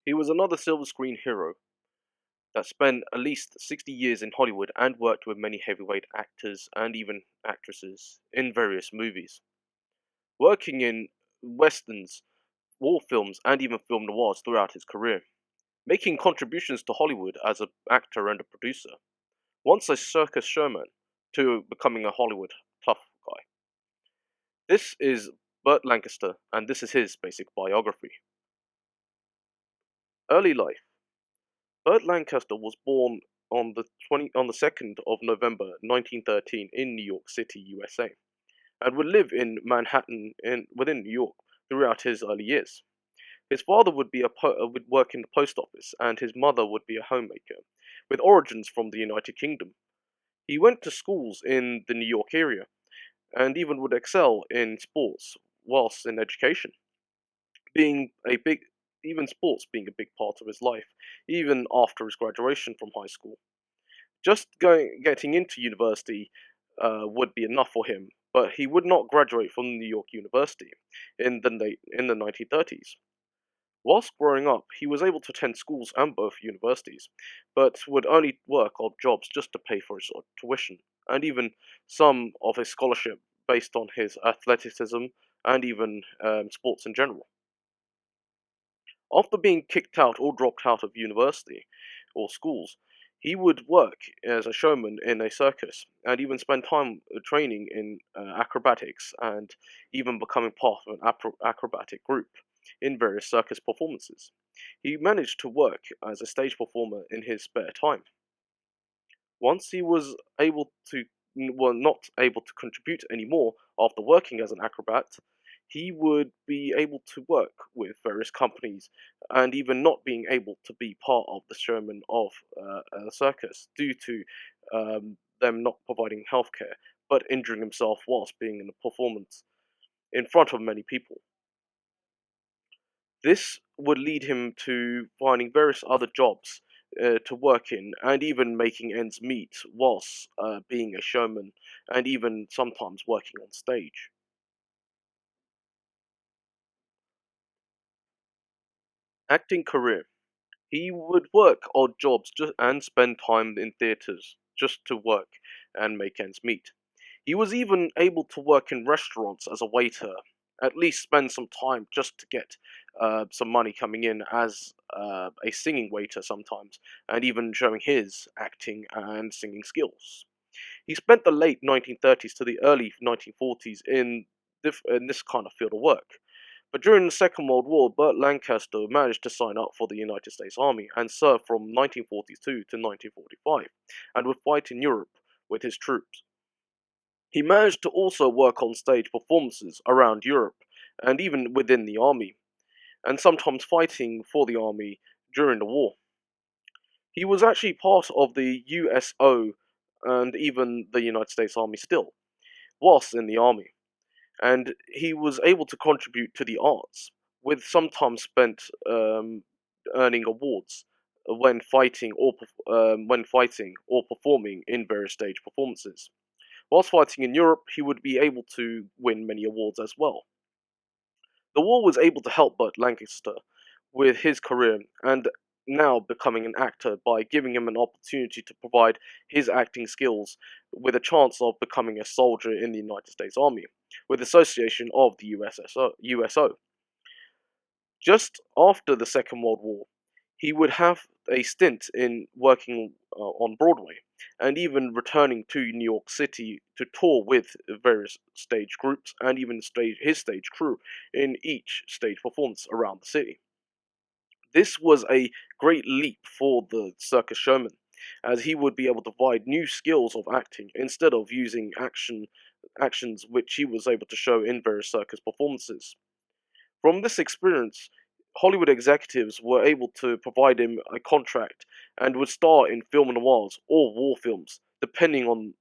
He was another silver screen hero that spent at least 60 years in Hollywood and worked with many heavyweight actors and even actresses in various movies, working in westerns, war films, and even film noirs throughout his career, making contributions to Hollywood as an actor and a producer, once a circus showman to becoming a Hollywood tough guy. This is Burt Lancaster, and this is his basic biography. Early life. Burt Lancaster was born on the 2nd of November 1913 in New York City, USA, and would live in Manhattan within New York throughout his early years. His father would work in the post office, and his mother would be a homemaker, with origins from the United Kingdom. He went to schools in the New York area, and even would excel in sports whilst in education, being a big even sports being a big part of his life, even after his graduation from high school. Getting into university would be enough for him, but he would not graduate from New York University in the 1930s. Whilst growing up, he was able to attend schools and both universities, but would only work odd jobs just to pay for his tuition, and even some of his scholarship based on his athleticism and even sports in general. After being kicked out or dropped out of university or schools, he would work as a showman in a circus and even spend time training in acrobatics and even becoming part of an acrobatic group in various circus performances. He managed to work as a stage performer in his spare time. Once he was able to, well, not able to contribute anymore after working as an acrobat, he would be able to work with various companies and even not being able to be part of the showman of a circus due to them not providing healthcare, but injuring himself whilst being in a performance in front of many people. This would lead him to finding various other jobs to work in and even making ends meet whilst being a showman and even sometimes working on stage. Acting career. He would work odd jobs and spend time in theatres just to work and make ends meet. He was even able to work in restaurants as a waiter, at least spend some time just to get some money coming in as a singing waiter sometimes, and even showing his acting and singing skills. He spent the late 1930s to the early 1940s in this kind of field of work. But during the Second World War, Burt Lancaster managed to sign up for the United States Army and served from 1942 to 1945, and would fight in Europe with his troops. He managed to also work on stage performances around Europe and even within the army, and sometimes fighting for the army during the war. He was actually part of the USO and even the United States Army still, whilst in the army, and he was able to contribute to the arts, with some time spent earning awards when fighting or performing in various stage performances. Whilst fighting in Europe, he would be able to win many awards as well. The war was able to help Burt Lancaster with his career and now becoming an actor by giving him an opportunity to provide his acting skills with a chance of becoming a soldier in the United States Army with association of the USO. Just after the Second World War, he would have a stint in working on Broadway and even returning to New York City to tour with various stage groups and even his stage crew in each stage performance around the city. This was a great leap for the circus showman, as he would be able to provide new skills of acting instead of using actions which he was able to show in various circus performances. From this experience, Hollywood executives were able to provide him a contract and would star in film noirs or war films, depending on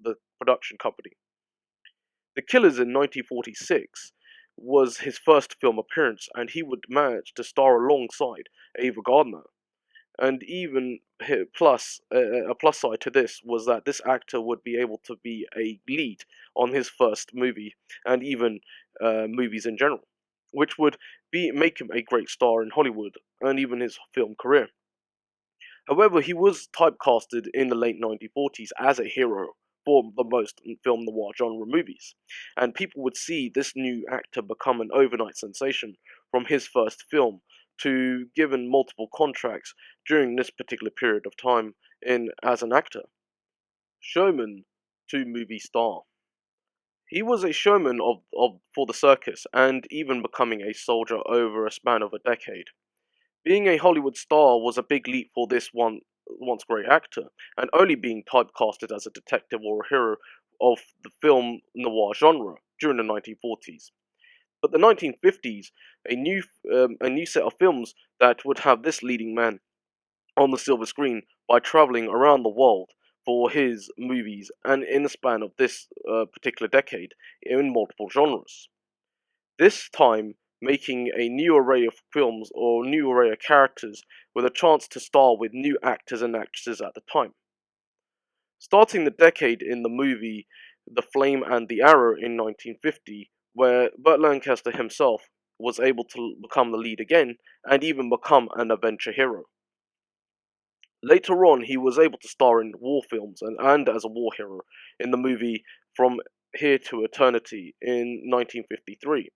the production company. The Killers in 1946 was his first film appearance, and he would manage to star alongside Ava Gardner. And even a plus side to this was that this actor would be able to be a lead on his first movie and even movies in general, which would make him a great star in Hollywood and even his film career. However, he was typecasted in the late 1940s as a hero for the most film noir genre movies, and people would see this new actor become an overnight sensation from his first film to given multiple contracts during this particular period of time in as an actor. Showman to movie star. He was a showman for the circus and even becoming a soldier over a span of a decade. Being a Hollywood star was a big leap for this once great actor, and only being typecasted as a detective or a hero of the film noir genre during the 1940s. But the 1950s, a new set of films that would have this leading man on the silver screen by traveling around the world for his movies and in the span of this particular decade in multiple genres. This time making a new array of films or new array of characters with a chance to star with new actors and actresses at the time. Starting the decade in the movie The Flame and the Arrow in 1950, where Burt Lancaster himself was able to become the lead again and even become an adventure hero. Later on, he was able to star in war films and as a war hero in the movie From Here to Eternity in 1953,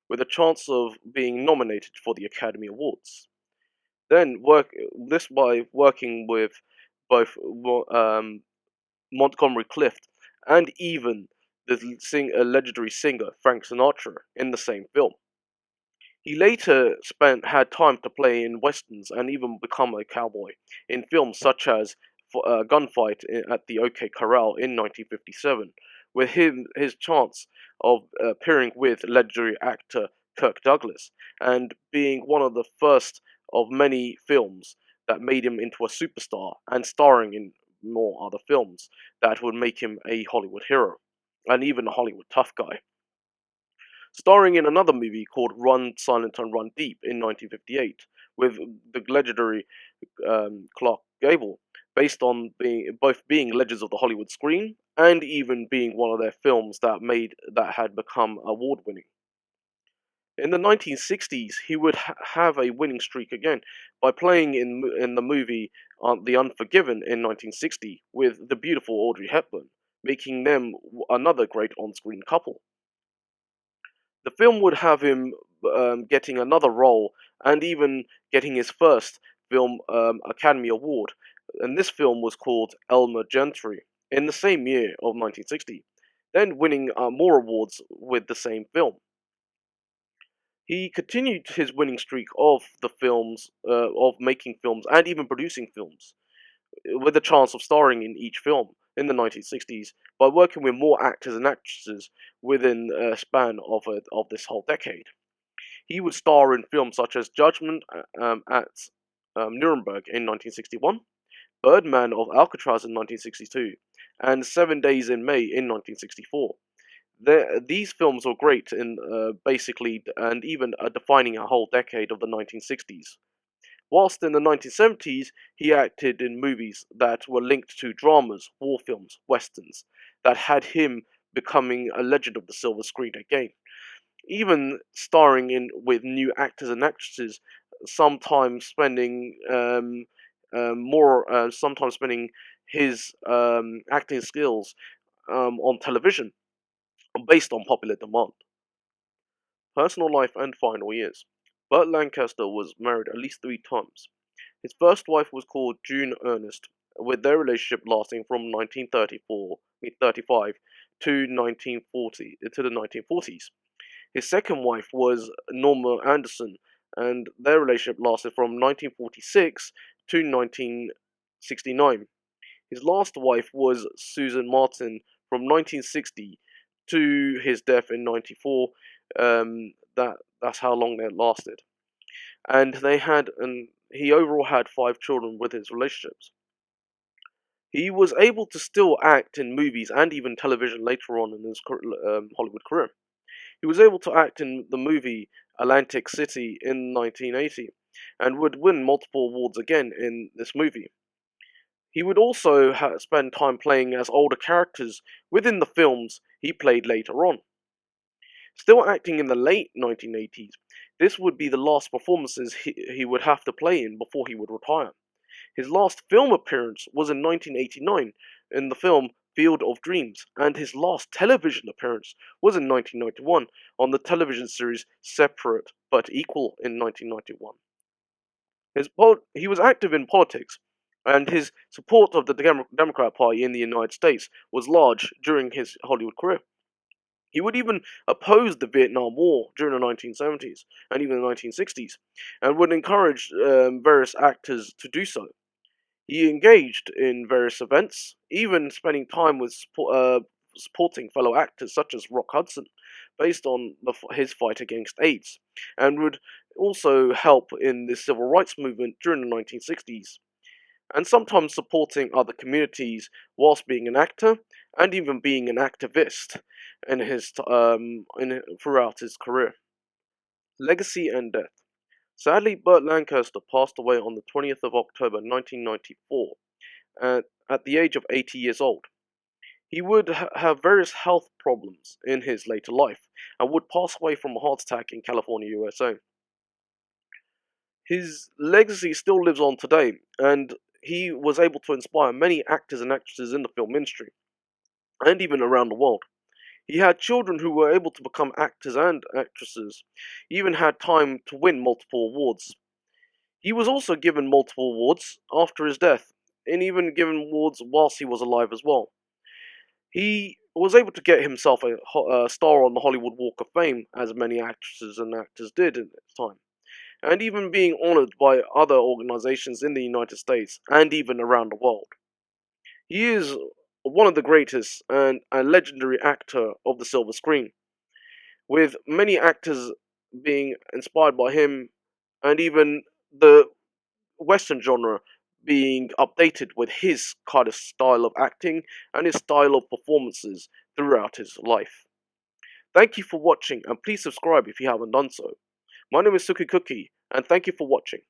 with a chance of being nominated for the Academy Awards. Then this by working with both Montgomery Clift and even a legendary singer Frank Sinatra in the same film. He later had time to play in westerns and even become a cowboy in films such as Gunfight at the OK Corral in 1957, with his chance of appearing with legendary actor Kirk Douglas and being one of the first of many films that made him into a superstar and starring in more other films that would make him a Hollywood hero and even a Hollywood tough guy. Starring in another movie called Run Silent and Run Deep in 1958 with the legendary Clark Gable, based on being legends of the Hollywood screen and even being one of their films that had become award winning. In the 1960s, he would have a winning streak again by playing in the movie The Unforgiven in 1960 with the beautiful Audrey Hepburn, making them another great on-screen couple. The film would have him getting another role and even getting his first film Academy Award, and this film was called Elmer Gentry in the same year of 1960, then winning more awards with the same film. He continued his winning streak of the films, of making films and even producing films, with a chance of starring in each film in the 1960s by working with more actors and actresses within a span of this whole decade. He would star in films such as Judgment at Nuremberg in 1961, Birdman of Alcatraz in 1962, and 7 Days in May in 1964. These films were great in basically and even defining a whole decade of the 1960s. Whilst in the 1970s, he acted in movies that were linked to dramas, war films, westerns, that had him becoming a legend of the silver screen again. Even starring in with new actors and actresses, sometimes spending sometimes spending his acting skills on television based on popular demand. Personal life and final years. Burt Lancaster was married at least 3 times. His first wife was called June Ernest, with their relationship lasting from 1935 to 1940 to the 1940s. His second wife was Norma Anderson, and their relationship lasted from 1946 to 1969. His last wife was Susan Martin from 1960 to his death in 94. That's how long they lasted, and he overall had 5 children with his relationships. He was able to still act in movies and even television later on in his Hollywood career. He was able to act in the movie Atlantic City in 1980 and would win multiple awards again in this movie. He would also spend time playing as older characters within the films he played later on. Still acting in the late 1980s, This would be the last performances he would have to play in before he would retire. His last film appearance was in 1989 in the film Field of Dreams, and his last television appearance was in 1991 on the television series Separate but Equal in 1991. He was active in politics, and his support of the Democrat Party in the United States was large during his Hollywood career. He would even oppose the Vietnam War during the 1970s and even the 1960s, and would encourage various actors to do so. He engaged in various events, even spending time with supporting fellow actors such as Rock Hudson, based on his fight against AIDS, and would also help in the civil rights movement during the 1960s, and sometimes supporting other communities whilst being an actor and even being an activist throughout his career. Legacy and death. Sadly, Burt Lancaster passed away on the 20th of October 1994 at the age of 80 years old. He would have various health problems in his later life and would pass away from a heart attack in California, USA. His legacy still lives on today, and he was able to inspire many actors and actresses in the film industry, and even around the world. He had children who were able to become actors and actresses. He even had time to win multiple awards. He was also given multiple awards after his death, and even given awards whilst he was alive as well. He was able to get himself a star on the Hollywood Walk of Fame, as many actresses and actors did at its time, and even being honored by other organizations in the United States and even around the world. He is one of the greatest and a legendary actor of the silver screen, with many actors being inspired by him, and even the Western genre being updated with his kind of style of acting and his style of performances throughout his life. Thank you for watching, and please subscribe if you haven't done so. My name is Suki Cookie, and thank you for watching.